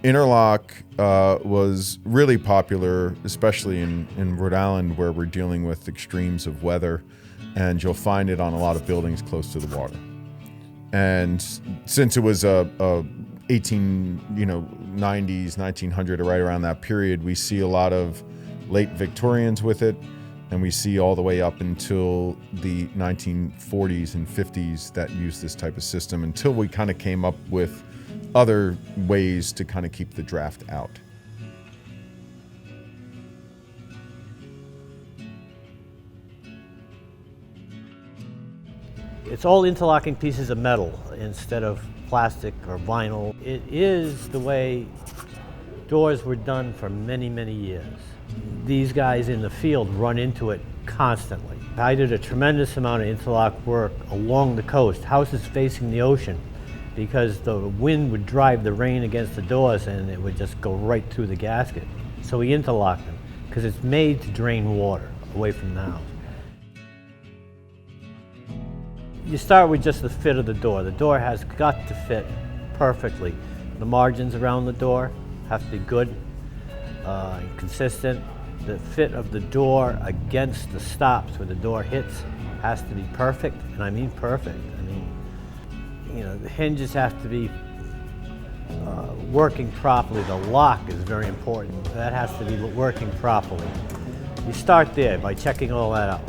Interlock was really popular, especially in Rhode Island, where we're dealing with extremes of weather, and you'll find it on a lot of buildings close to the water. And since it was a 1890s, 1900, or right around that period, we see a lot of late Victorians with it, and we see all the way up until the 1940s and 50s that use this type of system, until we kind of came up with other ways to kind of keep the draft out. It's all interlocking pieces of metal instead of plastic or vinyl. It is the way doors were done for many, many years. These guys in the field run into it constantly. I did a tremendous amount of interlock work along the coast, houses facing the ocean, because the wind would drive the rain against the doors and it would just go right through the gasket. So we interlocked them because it's made to drain water away from the house. You start with just the fit of the door. The door has got to fit perfectly. The margins around the door have to be good and consistent. The fit of the door against the stops where the door hits has to be perfect, and I mean perfect. The hinges have to be working properly. The lock is very important. That has to be working properly. You start there by checking all that out.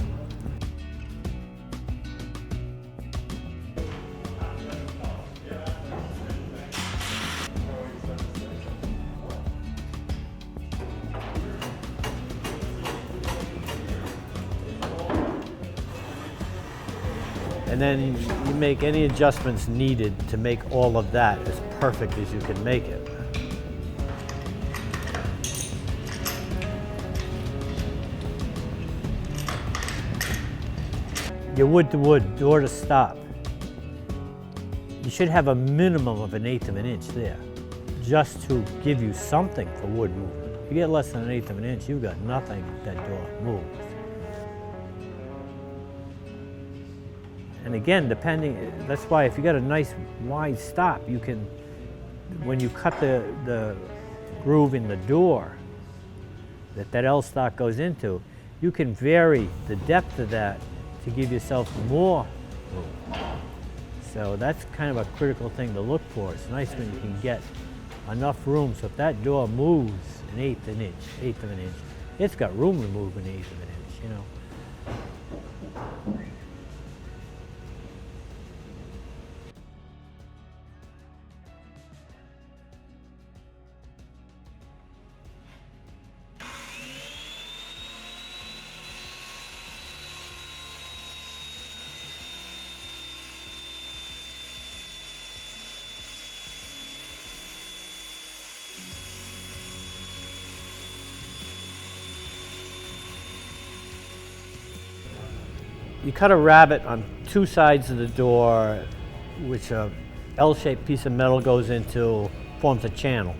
And then you make any adjustments needed to make all of that as perfect as you can make it. Your wood to wood, door to stop. You should have a minimum of 1/8 of an inch there, just to give you something for wood movement. If you get less than 1/8 of an inch, you've got nothing that door moves. And again, that's why if you got a nice wide stop, you can, when you cut the groove in the door that L-stock goes into, you can vary the depth of that to give yourself more room. So that's kind of a critical thing to look for. It's nice when you can get enough room so if that door moves 1/8 of an inch, it's got room to move 1/8 of an inch, you know. You cut a rabbet on 2 sides of the door, which a L-shaped piece of metal goes into, forms a channel.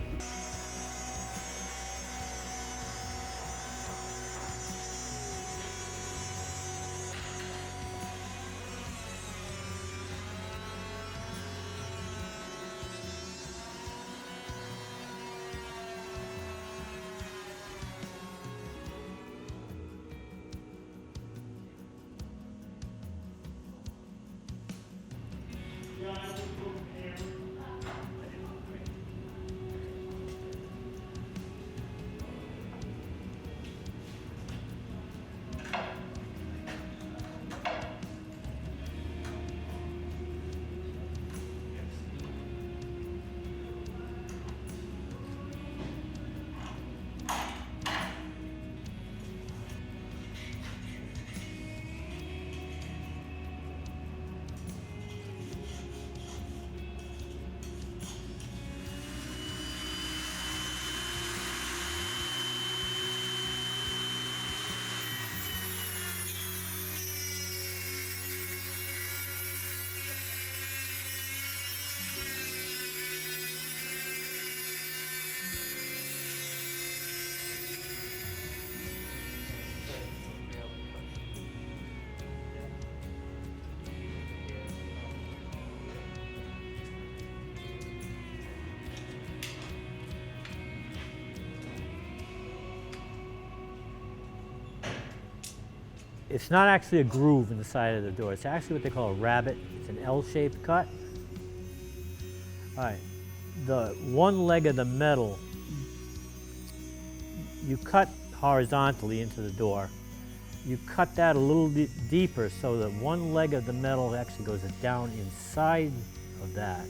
It's not actually a groove in the side of the door. It's actually what they call a rabbet. It's an L-shaped cut. All right, the one leg of the metal, you cut horizontally into the door. You cut that a little bit deeper so that one leg of the metal actually goes down inside of that.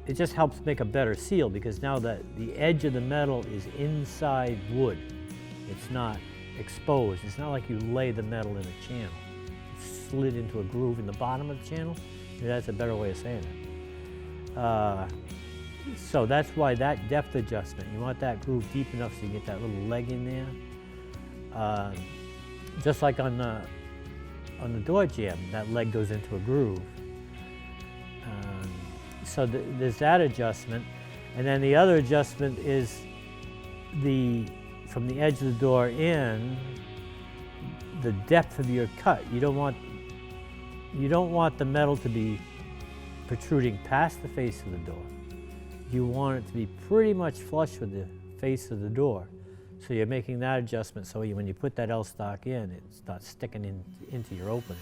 It just helps make a better seal because now that the edge of the metal is inside wood. It's not exposed. It's not like you lay the metal in a channel. It's slid into a groove in the bottom of the channel. Maybe that's a better way of saying it. So that's why that depth adjustment, you want that groove deep enough so you get that little leg in there. Just like on the door jamb, that leg goes into a groove. So there's that adjustment, and then the other adjustment is from the edge of the door in, the depth of your cut. You don't want the metal to be protruding past the face of the door. You want it to be pretty much flush with the face of the door. So you're making that adjustment so when you put that L-stock in, it's not sticking into your opening.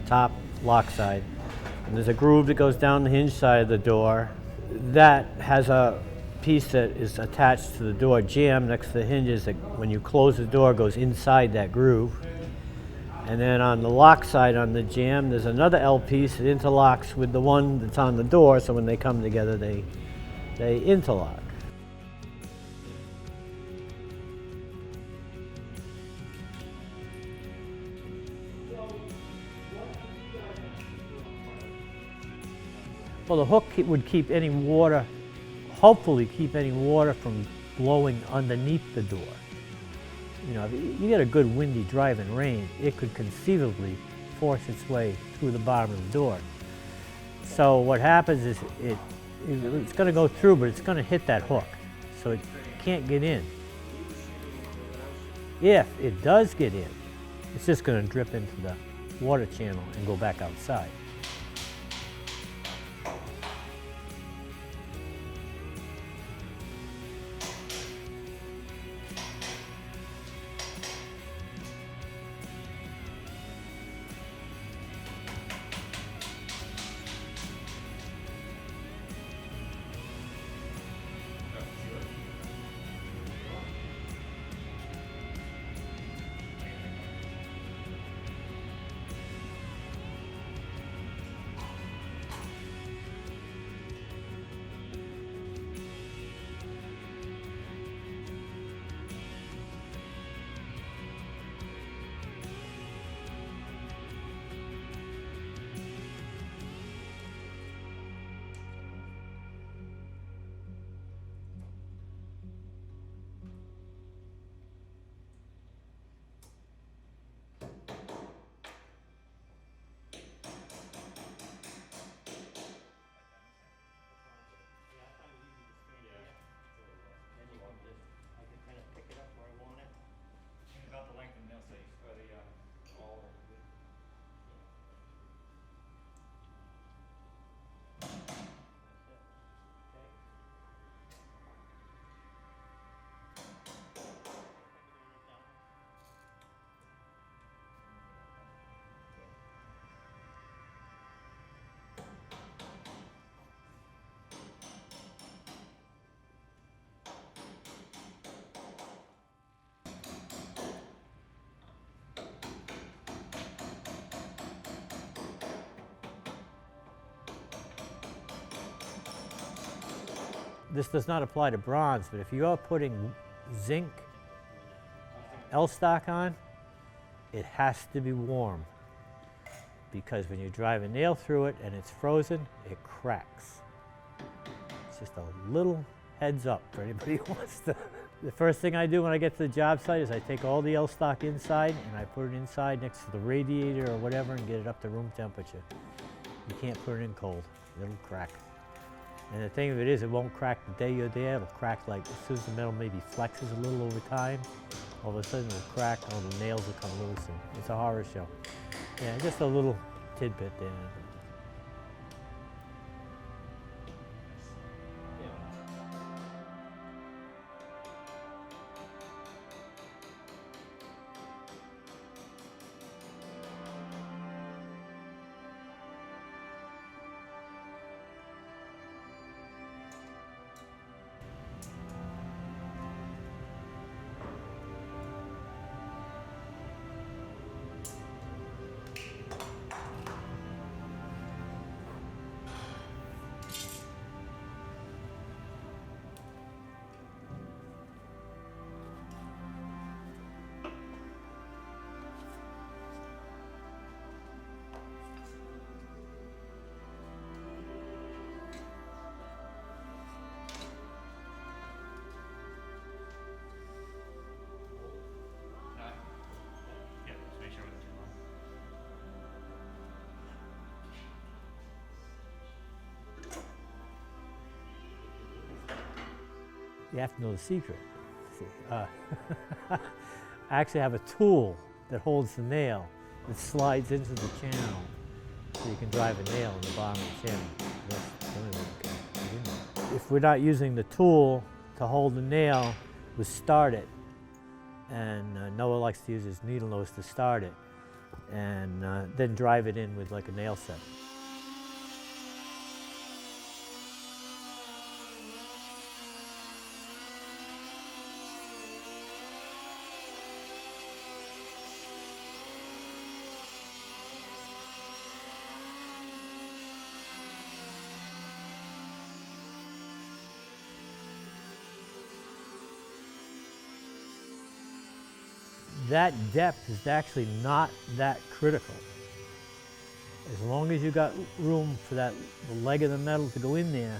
Top lock side. And there's a groove that goes down the hinge side of the door. That has a piece that is attached to the door jamb next to the hinges that when you close the door goes inside that groove. And then on the lock side on the jamb, there's another L piece that interlocks with the one that's on the door, so when they come together, they interlock. Well, the hook would keep any water, hopefully keep any water from blowing underneath the door. You know, if you get a good windy driving rain, it could conceivably force its way through the bottom of the door. So what happens is it's going to go through, but it's going to hit that hook, so it can't get in. If it does get in, it's just going to drip into the water channel and go back outside. this does not apply to bronze, but if you are putting zinc L-stock on, it has to be warm, because when you drive a nail through it and it's frozen, it cracks. It's just a little heads up for anybody who wants to. The first thing I do when I get to the job site is I take all the L-stock inside and I put it inside next to the radiator or whatever and get it up to room temperature. You can't put it in cold, it'll crack. And the thing of it is, it won't crack the day you're there, it'll crack like as soon as the metal maybe flexes a little over time, all of a sudden it'll crack, all the nails will come loose, and it's a horror show. Yeah, just a little tidbit there. You have to know the secret. I actually have a tool that holds the nail that slides into the channel so you can drive a nail in the bottom of the channel. That's the only way you can do it. If we're not using the tool to hold the nail, we start it. And Noah likes to use his needle nose to start it and then drive it in with like a nail set. That depth is actually not that critical. As long as you got room for the leg of the metal to go in there,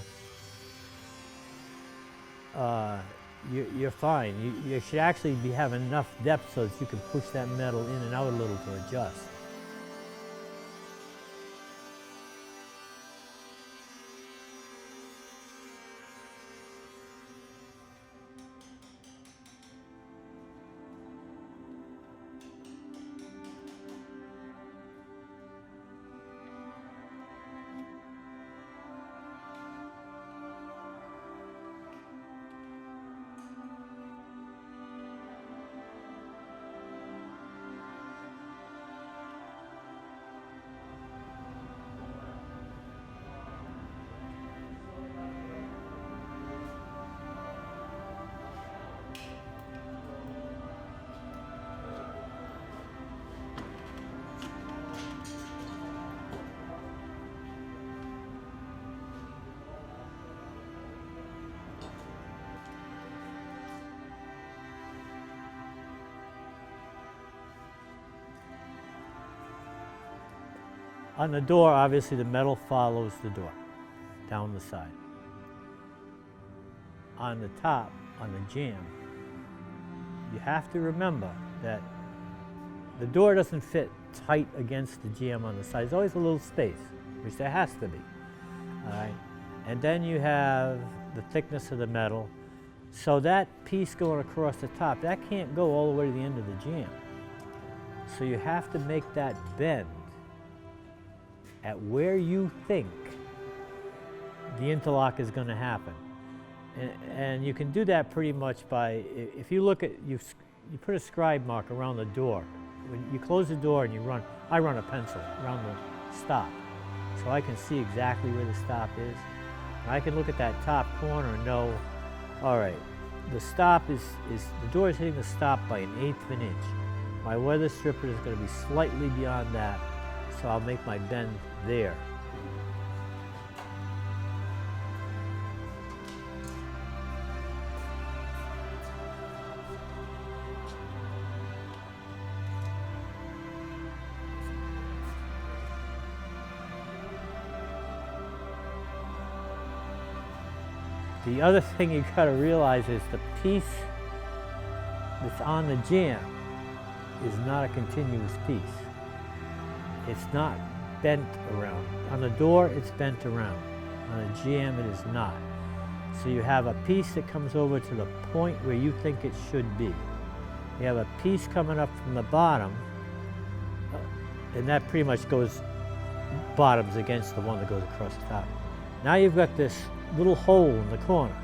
you're fine. You should actually have enough depth so that you can push that metal in and out a little to adjust. On the door, obviously the metal follows the door, down the side. On the top, on the jamb, you have to remember that the door doesn't fit tight against the jamb on the side. There's always a little space, which there has to be, all right? And then you have the thickness of the metal. So that piece going across the top, that can't go all the way to the end of the jamb. So you have to make that bend at where you think the interlock is going to happen. And you can do that pretty much by, if you look at, you put a scribe mark around the door. When you close the door and you run, I run a pencil around the stop, so I can see exactly where the stop is. And I can look at that top corner and know, all right, the stop the door is hitting the stop by 1/8 of an inch. My weather stripper is going to be slightly beyond that, so I'll make my bend there. The other thing you gotta realize is the piece that's on the jamb is not a continuous piece. It's not bent around. On the door, it's bent around. On the jamb, it is not. So you have a piece that comes over to the point where you think it should be. You have a piece coming up from the bottom, and that pretty much goes bottoms against the one that goes across the top. Now you've got this little hole in the corner.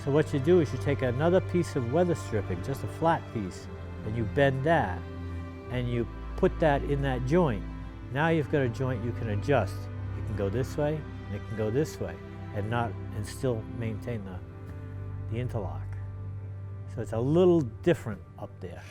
So what you do is you take another piece of weather stripping, just a flat piece, and you bend that, and you put that in that joint. Now you've got a joint you can adjust. It can go this way, and it can go this way, and still maintain the interlock. So it's a little different up there.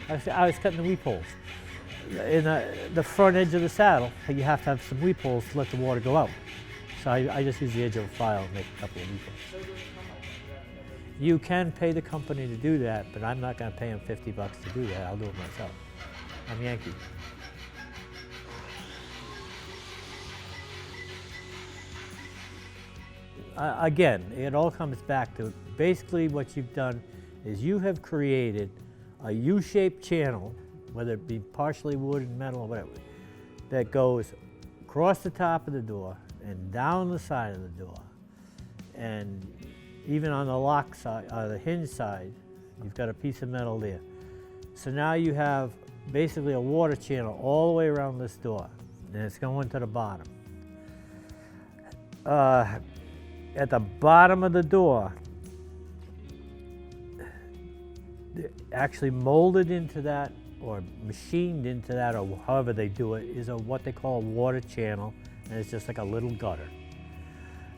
I was cutting the weep holes. In the front edge of the saddle, you have to have some weep holes to let the water go out. So I just use the edge of a file and make a couple of weep holes. You can pay the company to do that, but I'm not going to pay them $50 to do that. I'll do it myself. I'm Yankee. Again, it all comes back to basically what you've done is you have created a U-shaped channel, whether it be partially wood and metal or whatever, that goes across the top of the door and down the side of the door. And even on the lock side, the hinge side, you've got a piece of metal there. So now you have basically a water channel all the way around this door, and it's going to the bottom. At the bottom of the door, actually molded into that or machined into that, or however they do it, is what they call a water channel, and it's just like a little gutter.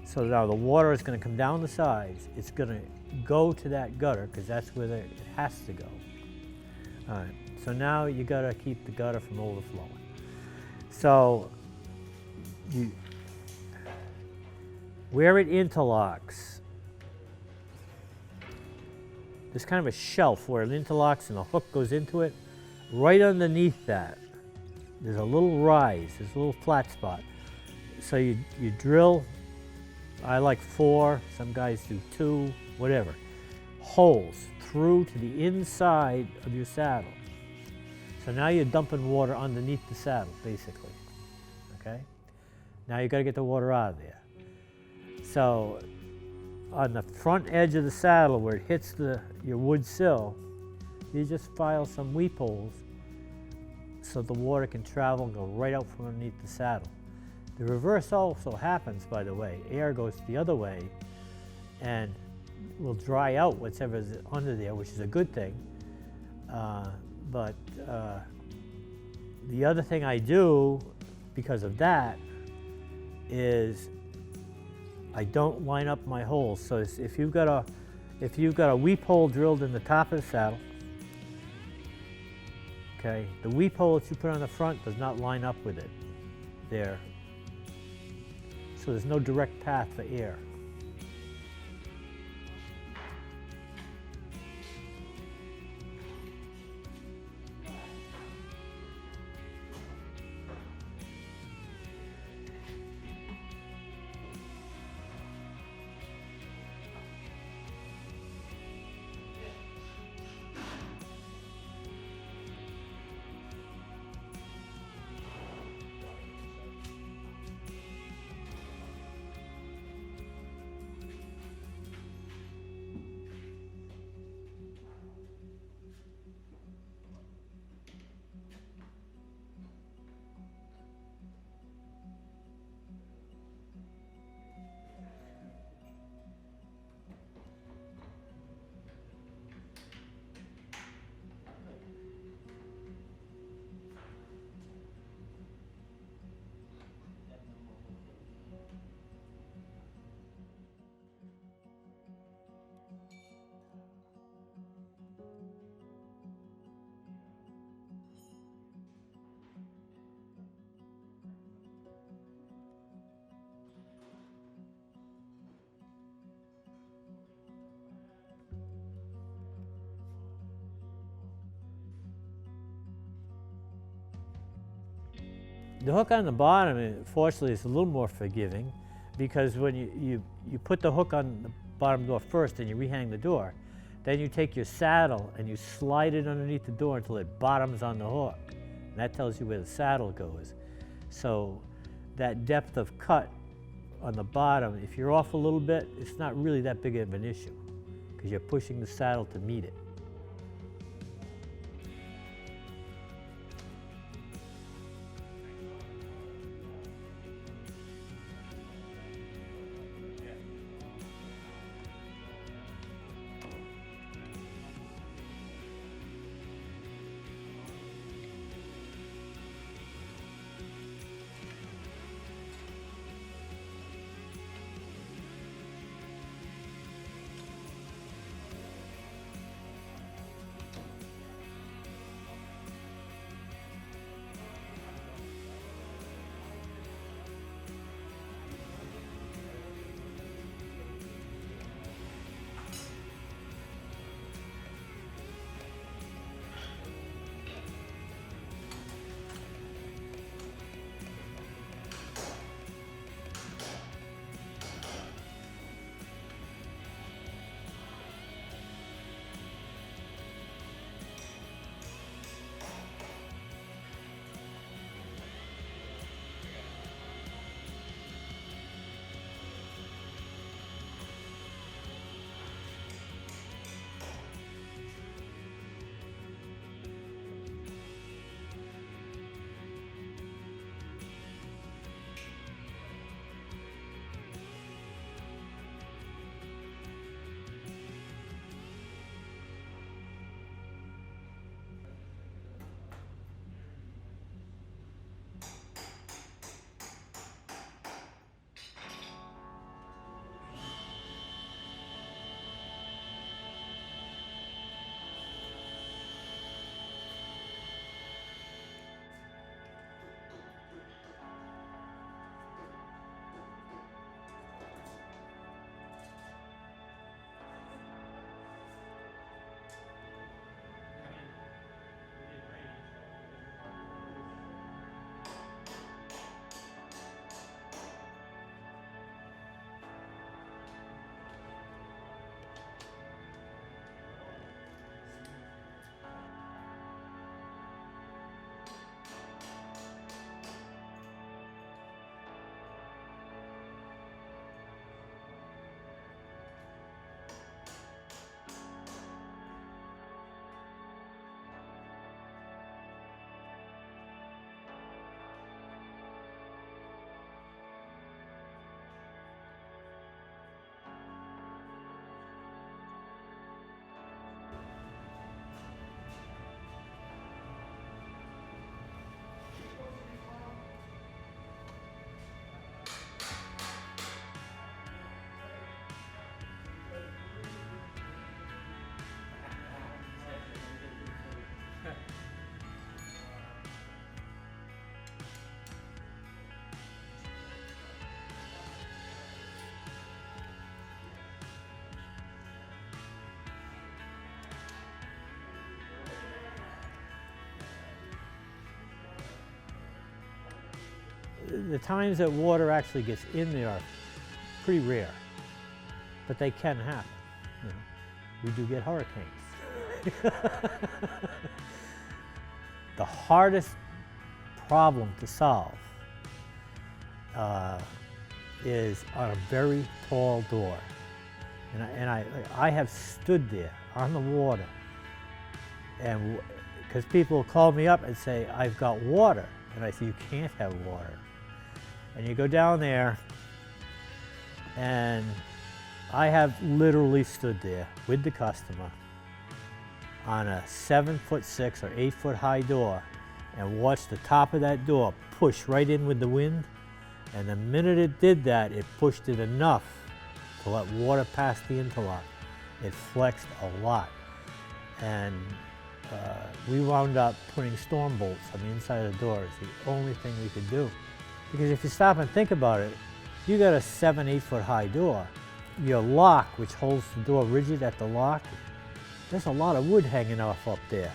So now the water is going to come down the sides. It's going to go to that gutter because that's where it has to go. All right. So now you got to keep the gutter from overflowing. So where it interlocks, there's kind of a shelf where it interlocks and the hook goes into it. Right underneath that, there's a little rise, there's a little flat spot. So you drill, I like 4, some guys do 2, whatever, holes through to the inside of your saddle. So now you're dumping water underneath the saddle, basically, okay? Now you gotta get the water out of there. So on the front edge of the saddle where it hits your wood sill, you just file some weep holes so the water can travel and go right out from underneath the saddle. The reverse also happens, by the way. Air goes the other way and will dry out whatever's under there, which is a good thing. But the other thing I do because of that is I don't line up my holes. So if you've got a weep hole drilled in the top of the saddle, okay, the weep hole that you put on the front does not line up with it there. So there's no direct path for air. The hook on the bottom, fortunately, is a little more forgiving, because when you put the hook on the bottom door first and you rehang the door, then you take your saddle and you slide it underneath the door until it bottoms on the hook. And that tells you where the saddle goes. So that depth of cut on the bottom, if you're off a little bit, it's not really that big of an issue, because you're pushing the saddle to meet it. The times that water actually gets in there are pretty rare, but they can happen. You know, we do get hurricanes. The hardest problem to solve is on a very tall door. And I have stood there on the water, and because people will call me up and say, I've got water. And I say, you can't have water. And you go down there, and I have literally stood there with the customer on a 7'6" or 8-foot high door and watched the top of that door push right in with the wind. And the minute it did that, it pushed it enough to let water pass the interlock. It flexed a lot. And we wound up putting storm bolts on the inside of the door. It's the only thing we could do. Because if you stop and think about it, you got a 7-8 foot high door. Your lock, which holds the door rigid at the lock, there's a lot of wood hanging off up there.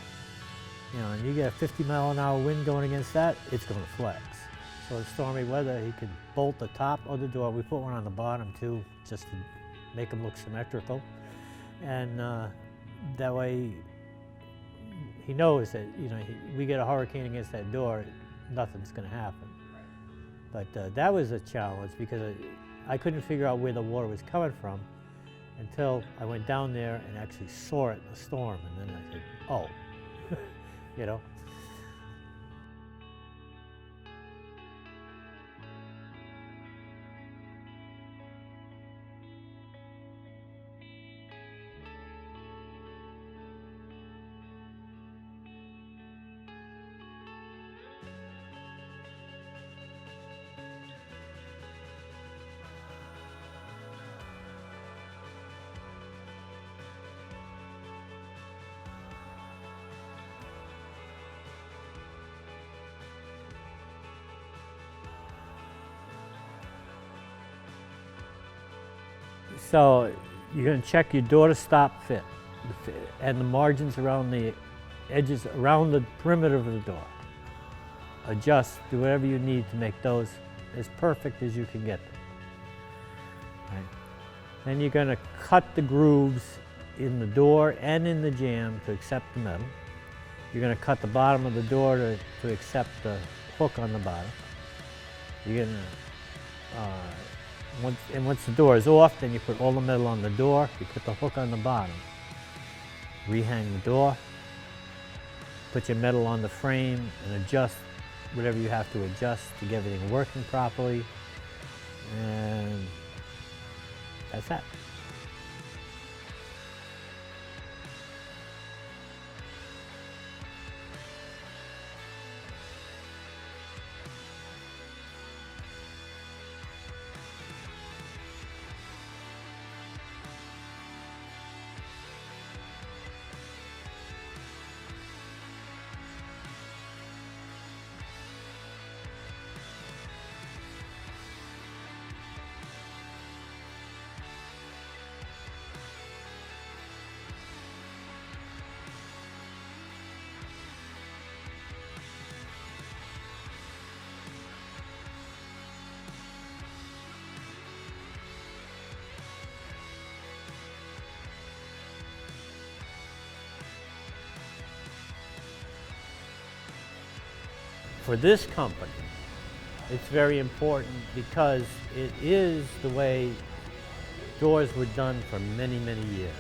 You know, and you get a 50-mile-an-hour wind going against that, it's going to flex. So in stormy weather, he could bolt the top of the door. We put one on the bottom too, just to make them look symmetrical. And that way, he knows that, you know, we get a hurricane against that door, nothing's gonna happen. But that was a challenge because I couldn't figure out where the water was coming from until I went down there and actually saw it in a storm. And then I said, oh, you know. So you're going to check your door to stop fit and the margins around the edges, around the perimeter of the door. Adjust, do whatever you need to make those as perfect as you can get them. Right. Then you're going to cut the grooves in the door and in the jamb to accept the metal. You're going to cut the bottom of the door to accept the hook on the bottom. You're going to once the door is off, then you put all the metal on the door, you put the hook on the bottom, rehang the door, put your metal on the frame and adjust whatever you have to adjust to get everything working properly, and that's that. For this company, it's very important because it is the way doors were done for many, many years,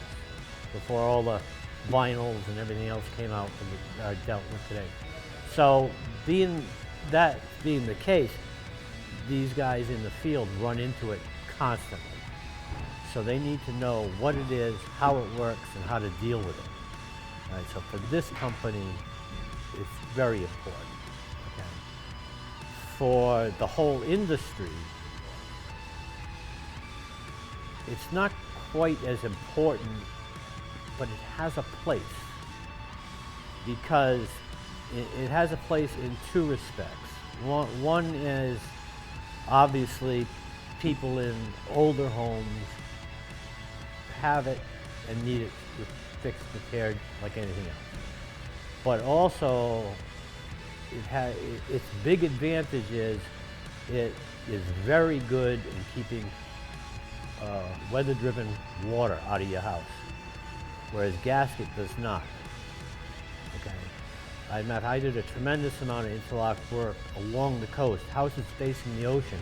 before all the vinyls and everything else came out and are dealt with today. So being the case, these guys in the field run into it constantly. So they need to know what it is, how it works, and how to deal with it. All right, so for this company, it's very important. For the whole industry, it's not quite as important, but it has a place because it has a place in two respects. One is obviously people in older homes have it and need it fixed, repaired like anything else. But also, its big advantage is it is very good in keeping weather-driven water out of your house, whereas gasket does not. Okay, I did a tremendous amount of interlock work along the coast, houses facing the ocean,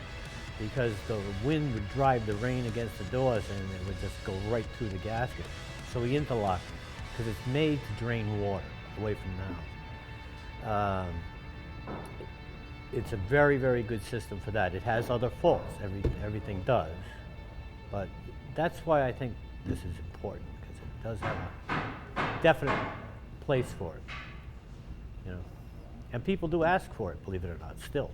because the wind would drive the rain against the doors and it would just go right through the gasket. So we interlock them because it's made to drain water away from the house. It's a very, very good system for that. It has other faults, everything does, but that's why I think this is important, because it does have a definite place for it, you know. And people do ask for it, believe it or not, still.